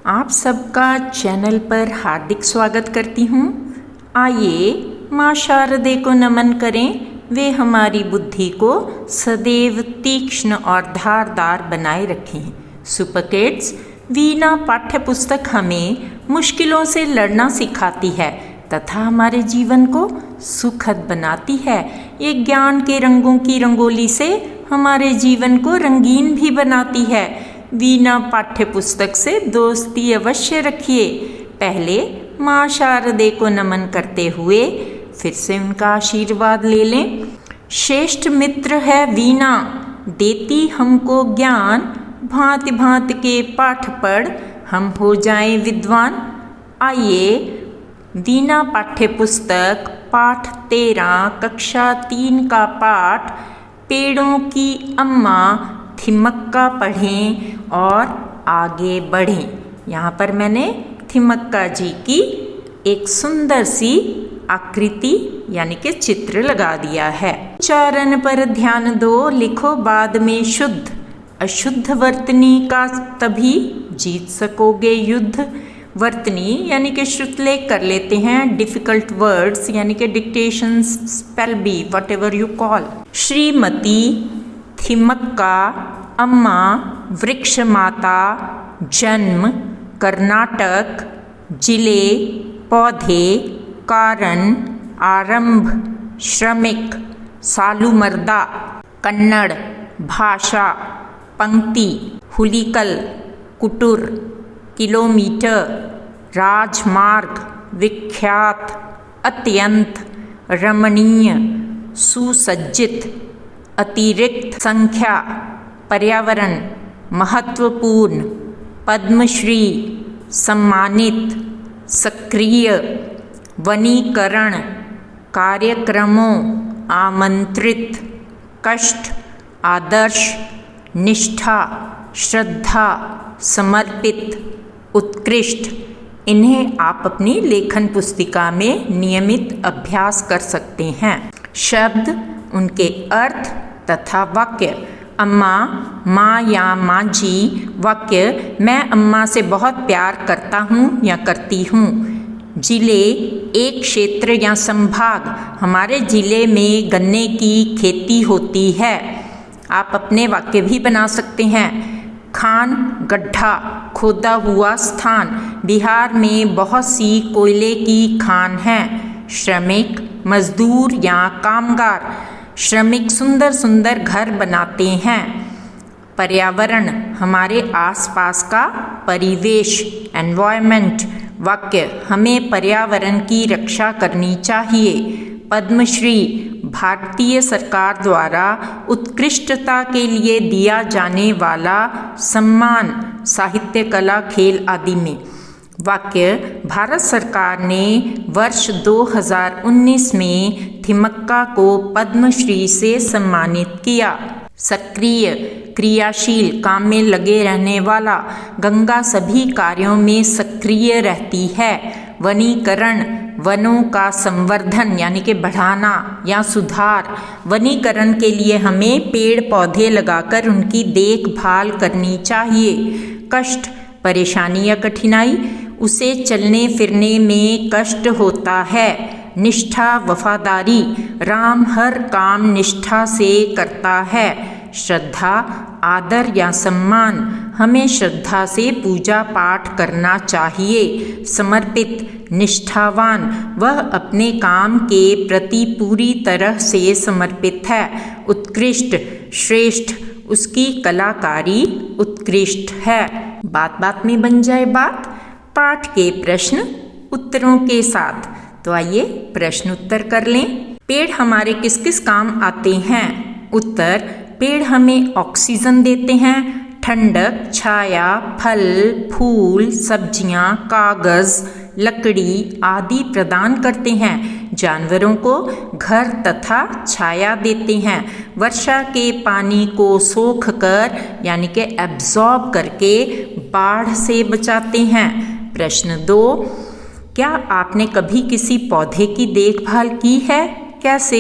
आप सबका चैनल पर हार्दिक स्वागत करती हूँ। आइए माँ शारदे को नमन करें। वे हमारी बुद्धि को सदैव तीक्ष्ण और धारदार बनाए रखें। सुपर किड्स, वीणा पाठ्य पुस्तक हमें मुश्किलों से लड़ना सिखाती है तथा हमारे जीवन को सुखद बनाती है। ये ज्ञान के रंगों की रंगोली से हमारे जीवन को रंगीन भी बनाती है। वीणा पाठ्य पुस्तक से दोस्ती अवश्य रखिए। पहले माँ शारदे को नमन करते हुए फिर से उनका आशीर्वाद ले लें। श्रेष्ठ मित्र है वीणा, देती हमको ज्ञान, भांति भांति के पाठ पढ़ हम हो जाएं विद्वान। आइए वीणा पाठ्य पुस्तक पाठ 13 कक्षा 3 का पाठ पेड़ों की अम्मा थिमक्का पढ़ें और आगे बढ़ें। यहाँ पर मैंने थिमक्का जी की एक सुंदर सी आकृति यानी कि चित्र लगा दिया है। उच्चारण पर ध्यान दो, लिखो बाद में शुद्ध। अशुद्ध वर्तनी का तभी जीत सकोगे युद्ध। वर्तनी यानी कि श्रुतलेख कर लेते हैं। डिफिकल्ट वर्ड्स यानी कि dictation, spell bee, whatever you call. Shrimati, Thimmakka, Amma, वृक्ष माता, जन्म, कर्नाटक, जिले, पौधे, कारण, आरंभ, श्रमिक, सालूमर्दा, कन्नड़, भाषा, पंक्ति, हुलिकल, कुटुर, किलोमीटर, राजमार्ग, विख्यात, अत्यंत, रमणीय, सुसज्जित, अतिरिक्त, संख्या, पर्यावरण, महत्वपूर्ण, पद्मश्री, सम्मानित, सक्रिय, वनीकरण, कार्यक्रमों, आमंत्रित, कष्ट, आदर्श, निष्ठा, श्रद्धा, समर्पित, उत्कृष्ट। इन्हें आप अपनी लेखन पुस्तिका में नियमित अभ्यास कर सकते हैं। शब्द, उनके अर्थ तथा वाक्य। अम्मा, माँ या माँ जी। वाक्य, मैं अम्मा से बहुत प्यार करता हूँ या करती हूँ। जिले, एक क्षेत्र या संभाग। हमारे जिले में गन्ने की खेती होती है। आप अपने वाक्य भी बना सकते हैं। खान, गड्ढा, खोदा हुआ स्थान। बिहार में बहुत सी कोयले की खान हैं। श्रमिक, मजदूर या कामगार। श्रमिक सुंदर सुंदर घर बनाते हैं। पर्यावरण, हमारे आसपास का परिवेश, एनवायरनमेंट। वाक्य, हमें पर्यावरण की रक्षा करनी चाहिए। पद्मश्री, भारतीय सरकार द्वारा उत्कृष्टता के लिए दिया जाने वाला सम्मान साहित्य, कला, खेल आदि में। वाक्य, भारत सरकार ने वर्ष 2019 में थिमक्का को पद्मश्री से सम्मानित किया। सक्रिय, क्रियाशील, काम में लगे रहने वाला। गंगा सभी कार्यों में सक्रिय रहती है। वनीकरण, वनों का संवर्धन यानी कि बढ़ाना या सुधार। वनीकरण के लिए हमें पेड़ पौधे लगाकर उनकी देखभाल करनी चाहिए। कष्ट, परेशानी या कठिनाई, उसे चलने फिरने में कष्ट होता है। निष्ठा, वफादारी, राम हर काम निष्ठा से करता है। श्रद्धा, आदर या सम्मान, हमें श्रद्धा से पूजा पाठ करना चाहिए। समर्पित, निष्ठावान, वह अपने काम के प्रति पूरी तरह से समर्पित है। उत्कृष्ट, श्रेष्ठ, उसकी कलाकारी उत्कृष्ट है। बात बात में बन जाए बात। पाठ के प्रश्न उत्तरों के साथ। तो आइए प्रश्न उत्तर कर लें। पेड़ हमारे किस किस काम आते हैं? उत्तर, पेड़ हमें ऑक्सीजन देते हैं, ठंडक, छाया, फल, फूल, सब्जियां, कागज, लकड़ी आदि प्रदान करते हैं। जानवरों को घर तथा छाया देते हैं। वर्षा के पानी को सोख कर यानी कि एब्जॉर्ब करके बाढ़ से बचाते हैं। प्रश्न 2, क्या आपने कभी किसी पौधे की देखभाल की है? कैसे?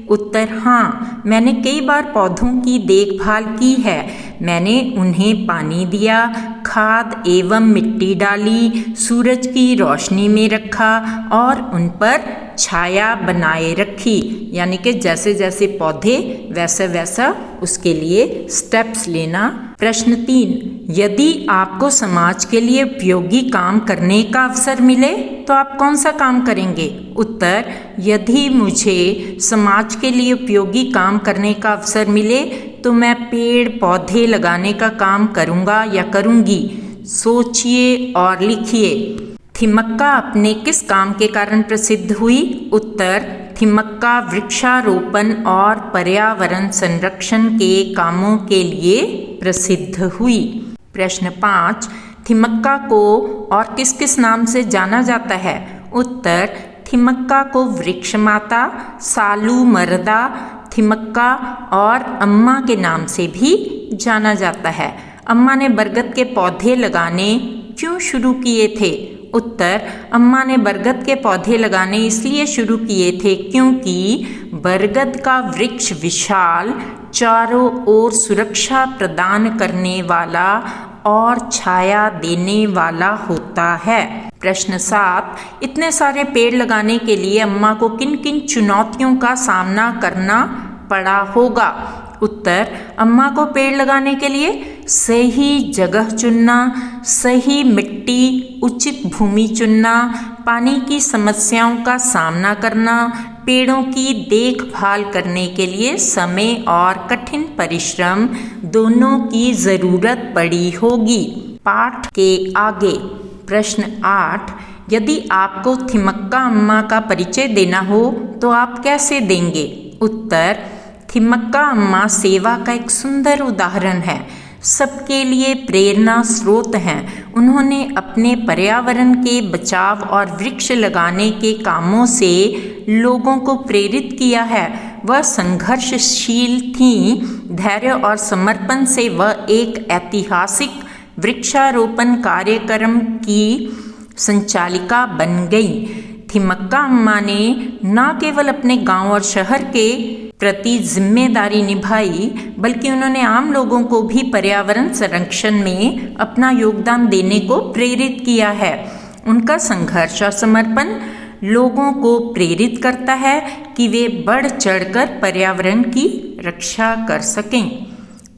उत्तर हाँ, मैंने कई बार पौधों की देखभाल की है। मैंने उन्हें पानी दिया, खाद एवं मिट्टी डाली, सूरज की रोशनी में रखा और उन पर छाया बनाए रखी। यानी कि जैसे जैसे पौधे वैसा वैसा उसके लिए स्टेप्स लेना। प्रश्न 3, यदि आपको समाज के लिए उपयोगी काम करने का अवसर मिले तो आप कौन सा काम करेंगे? उत्तर, यदि मुझे समाज के लिए उपयोगी काम करने का अवसर मिले तो मैं पेड़ पौधे लगाने का काम करूँगा या करूँगी। सोचिए और लिखिए। थिमक्का अपने किस काम के कारण प्रसिद्ध हुई? उत्तर, थिमक्का वृक्षारोपण और पर्यावरण संरक्षण के कामों के लिए प्रसिद्ध हुई। प्रश्न 5, थिमक्का को और किस किस नाम से जाना जाता है? उत्तर, थिमक्का को वृक्ष माता, सालू मरदा, थिमक्का और अम्मा के नाम से भी जाना जाता है। अम्मा ने बरगद के पौधे लगाने क्यों शुरू किए थे? उत्तर, अम्मा ने बरगद के पौधे लगाने इसलिए शुरू किए थे क्योंकि बरगद का वृक्ष विशाल, चारों ओर सुरक्षा प्रदान करने वाला और छाया देने वाला होता है। प्रश्न 7, इतने सारे पेड़ लगाने के लिए अम्मा को किन किन चुनौतियों का सामना करना पड़ा होगा? उत्तर, अम्मा को पेड़ लगाने के लिए सही जगह चुनना, सही मिट्टी, उचित भूमि चुनना, पानी की समस्याओं का सामना करना, पेड़ों की देखभाल करने के लिए समय और कठिन परिश्रम दोनों की जरूरत पड़ी होगी। पाठ के आगे प्रश्न 8, यदि आपको थिमक्का अम्मा का परिचय देना हो तो आप कैसे देंगे? उत्तर, थिमक्का अम्मा सेवा का एक सुंदर उदाहरण है, सबके लिए प्रेरणा स्रोत हैं। उन्होंने अपने पर्यावरण के बचाव और वृक्ष लगाने के कामों से लोगों को प्रेरित किया है। वह संघर्षशील थीं, धैर्य और समर्पण से वह एक ऐतिहासिक वृक्षारोपण कार्यक्रम की संचालिका बन गई। थिमक्का अम्मा ने न केवल अपने गांव और शहर के प्रति जिम्मेदारी निभाई, बल्कि उन्होंने आम लोगों को भी पर्यावरण संरक्षण में अपना योगदान देने को प्रेरित किया है। उनका संघर्ष और समर्पण लोगों को प्रेरित करता है कि वे बढ़ चढ़कर पर्यावरण की रक्षा कर सकें।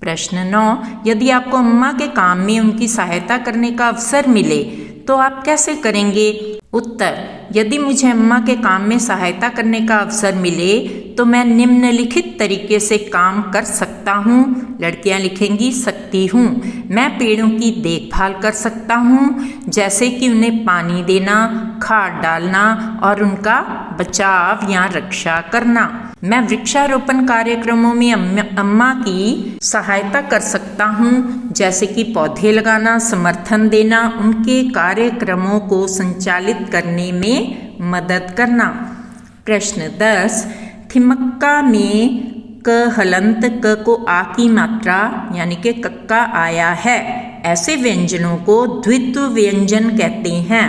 प्रश्न 9, यदि आपको अम्मा के काम में उनकी सहायता करने का अवसर मिले तो आप कैसे करेंगे? उत्तर, यदि मुझे अम्मा के काम में सहायता करने का अवसर मिले तो मैं निम्नलिखित तरीके से काम कर सकता हूँ। लड़कियाँ लिखेंगी सकती हूँ। मैं पेड़ों की देखभाल कर सकता हूँ, जैसे कि उन्हें पानी देना, खाद डालना और उनका बचाव या रक्षा करना। मैं वृक्षारोपण कार्यक्रमों में अम्मा की सहायता कर सकता हूँ, जैसे कि पौधे लगाना, समर्थन देना, उनके कार्यक्रमों को संचालित करने में मदद करना। प्रश्न 10, थिमक्का में क हलंत क को आ की मात्रा यानी कि कक्का आया है। ऐसे व्यंजनों को द्वित्व व्यंजन कहते हैं।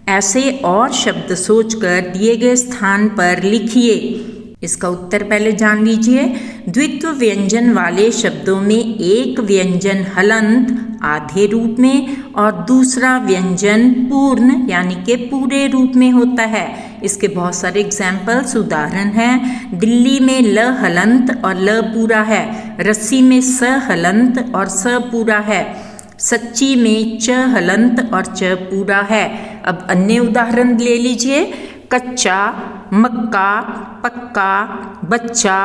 ऐसे और शब्द सोचकर दिए गए स्थान पर लिखिए। इसका उत्तर पहले जान लीजिए। द्वित्व व्यंजन वाले शब्दों में एक व्यंजन हलंत आधे रूप में और दूसरा व्यंजन पूर्ण यानी कि पूरे रूप में होता है। इसके बहुत सारे एग्जाम्पल्स उदाहरण हैं। दिल्ली में ल हलंत और ल पूरा है। रस्सी में स हलंत और स पूरा है। सच्ची में च हलंत और च पूरा है। अब अन्य उदाहरण ले लीजिए। कच्चा, मक्का, पक्का, बच्चा,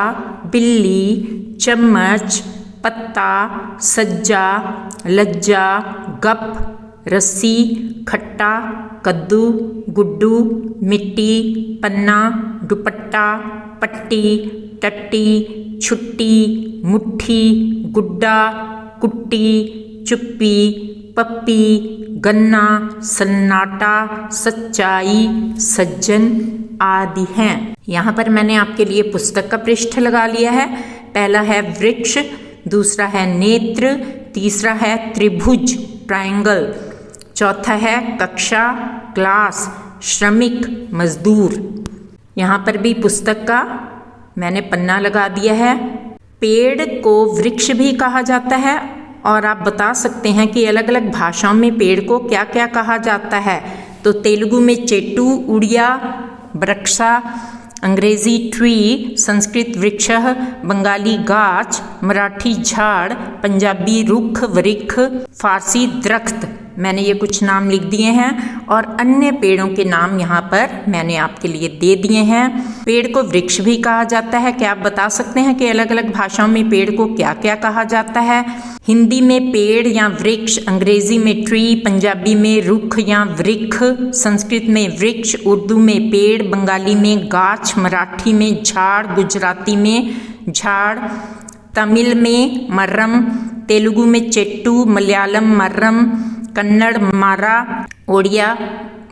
बिल्ली, चम्मच, पत्ता, सज्जा, लज्जा, गप, रस्सी, खट्टा, कद्दू, गुड्डू, मिट्टी, पन्ना, दुपट्टा, पट्टी, टट्टी, छुट्टी, मुट्ठी, गुड्डा, कुट्टी, चुप्पी, पप्पी, गन्ना, सन्नाटा, सच्चाई, सज्जन आदि हैं। यहाँ पर मैंने आपके लिए पुस्तक का पृष्ठ लगा लिया है। पहला है वृक्ष, दूसरा है नेत्र, तीसरा है त्रिभुज ट्रायंगल, चौथा है कक्षा क्लास, श्रमिक मजदूर। यहाँ पर भी पुस्तक का मैंने पन्ना लगा दिया है। पेड़ को वृक्ष भी कहा जाता है और आप बता सकते हैं कि अलग अलग भाषाओं में पेड़ को क्या क्या कहा जाता है। तो तेलुगु में चेट्टू, उड़िया वृक्षा, अंग्रेजी ट्री, संस्कृत वृक्षः, बंगाली गाछ, मराठी झाड़, पंजाबी रुख वृक्ष, फारसी दरख्त। मैंने ये कुछ नाम लिख दिए हैं और अन्य पेड़ों के नाम यहाँ पर मैंने आपके लिए दे दिए हैं। पेड़ को वृक्ष भी कहा जाता है। क्या आप बता सकते हैं कि अलग अलग भाषाओं में पेड़ को क्या क्या कहा जाता है? हिंदी में पेड़ या वृक्ष, अंग्रेजी में ट्री, पंजाबी में रुख या वृक्ष, संस्कृत में वृक्ष, उर्दू में पेड़, बंगाली में गाछ, मराठी में झाड़, गुजराती में झाड़, तमिल में मर्रम, तेलुगु में चेट्टू, मलयालम मर्रम, कन्नड़ मारा, ओडिया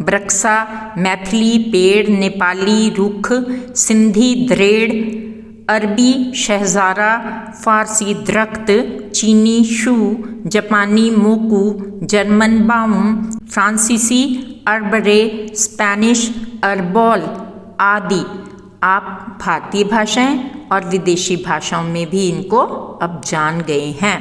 वृक्षा, मैथिली पेड़, नेपाली रुख, सिंधी द्रेड़, अरबी शहजारा, फारसी दरख्त, चीनी शू, जापानी मोकू, जर्मन बाउम, फ्रांसीसी अर्बरे, स्पेनिश अर्बोल आदि। आप भारतीय भाषाएं और विदेशी भाषाओं में भी इनको अब जान गए हैं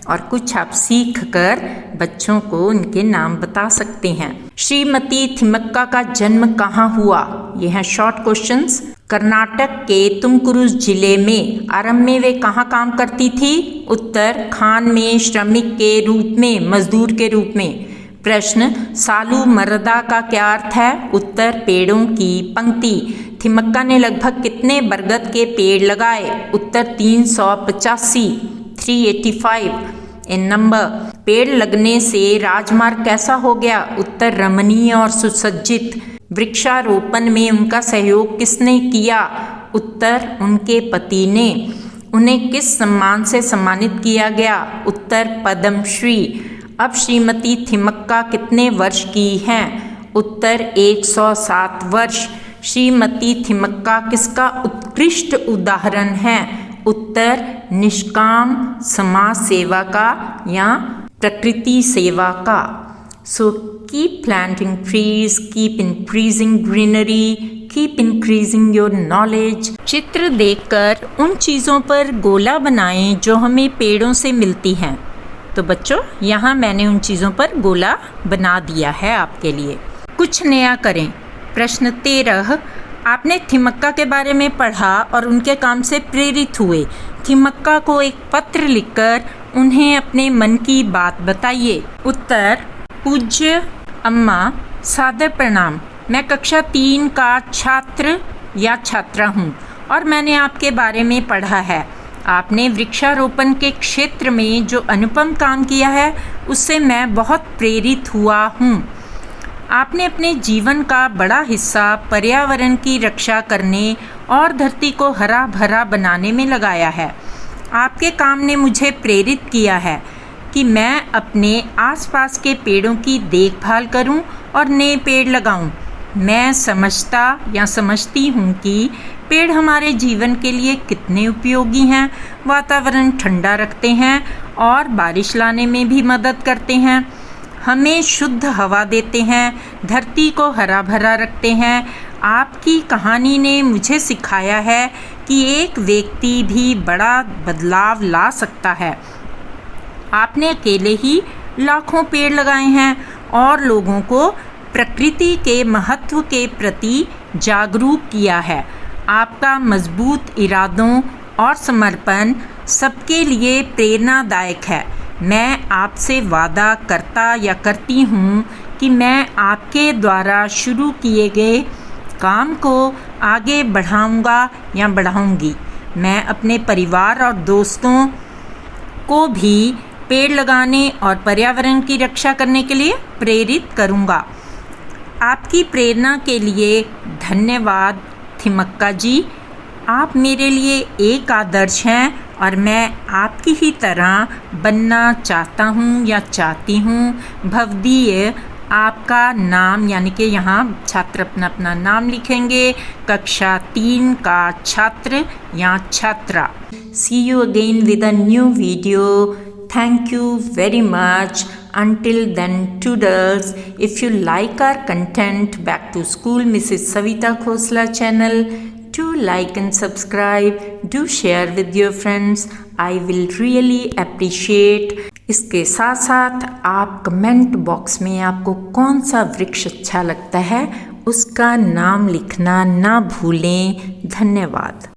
और कुछ आप सीख कर बच्चों को उनके नाम बता सकते हैं। श्रीमती थिमक्का का जन्म कहाँ हुआ? ये हैं शॉर्ट क्वेश्चंस। कर्नाटक के तुमकुरू जिले में। आरंभ में वे कहाँ काम करती थी? उत्तर खान में, श्रमिक के रूप में, मजदूर के रूप में। प्रश्न सालू मर्दा का क्या अर्थ है? उत्तर पेड़ों की पंक्ति। थिमक्का ने लगभग कितने बरगद के पेड़ लगाए? उत्तर 385, 385 इन नंबर। पेड़ लगने से राजमार्ग कैसा हो गया? उत्तर रमणीय और सुसज्जित। वृक्षारोपण में उनका सहयोग किसने किया? उत्तर उनके पति ने। उन्हें किस सम्मान से सम्मानित किया गया? उत्तर पद्मश्री। अब श्रीमती थिमक्का कितने वर्ष की हैं? उत्तर 107 वर्ष। श्रीमती थिमक्का किसका उत्कृष्ट उदाहरण है? उत्तर निष्काम समाज सेवा का या प्रकृति सेवा का। So keep planting trees, keep increasing greenery, keep increasing your knowledge. चित्र देखकर उन चीज़ों पर गोला बनाएं जो हमें पेड़ों से मिलती हैं। तो बच्चों यहाँ मैंने उन चीज़ों पर गोला बना दिया है आपके लिए। कुछ नया करें। प्रश्न 13, आपने थिमक्का के बारे में पढ़ा और उनके काम से प्रेरित हुए। थिमक्का को एक पत्र लिखकर उन्हें अपने मन की बात बताइए। उत्तर पूज्य अम्मा, सादर प्रणाम। मैं कक्षा 3 का छात्र या छात्रा हूँ और मैंने आपके बारे में पढ़ा है। आपने वृक्षारोपण के क्षेत्र में जो अनुपम काम किया है उससे मैं बहुत प्रेरित हुआ हूँ। आपने अपने जीवन का बड़ा हिस्सा पर्यावरण की रक्षा करने और धरती को हरा भरा बनाने में लगाया है। आपके काम ने मुझे प्रेरित किया है कि मैं अपने आसपास के पेड़ों की देखभाल करूं और नए पेड़ लगाऊं। मैं समझती हूं कि पेड़ हमारे जीवन के लिए कितने उपयोगी हैं। वातावरण ठंडा रखते हैं और बारिश लाने में भी मदद करते हैं। हमें शुद्ध हवा देते हैं, धरती को हरा भरा रखते हैं। आपकी कहानी ने मुझे सिखाया है कि एक व्यक्ति भी बड़ा बदलाव ला सकता है। आपने अकेले ही लाखों पेड़ लगाए हैं और लोगों को प्रकृति के महत्व के प्रति जागरूक किया है। आपका मजबूत इरादों और समर्पण सबके लिए प्रेरणादायक है। मैं आपसे वादा करता या करती हूँ कि मैं आपके द्वारा शुरू किए गए काम को आगे बढ़ाऊँगा या बढ़ाऊँगी। मैं अपने परिवार और दोस्तों को भी पेड़ लगाने और पर्यावरण की रक्षा करने के लिए प्रेरित करूँगा। आपकी प्रेरणा के लिए धन्यवाद थिमक्का जी। आप मेरे लिए एक आदर्श हैं और मैं आपकी ही तरह बनना चाहता हूँ या चाहती हूँ। भवदीय आपका नाम, यानी कि यहाँ छात्र अपना नाम लिखेंगे। कक्षा 3 का छात्र या छात्रा। See you again with a new video. Thank you very much. Until then, toodles. If you like our content, back to school Mrs. Savita Khosla channel. Do like and subscribe. Do share with your friends. I will really appreciate. इसके साथ साथ आप comment box में आपको कौन सा वृक्ष अच्छा लगता है उसका नाम लिखना ना भूलें। धन्यवाद।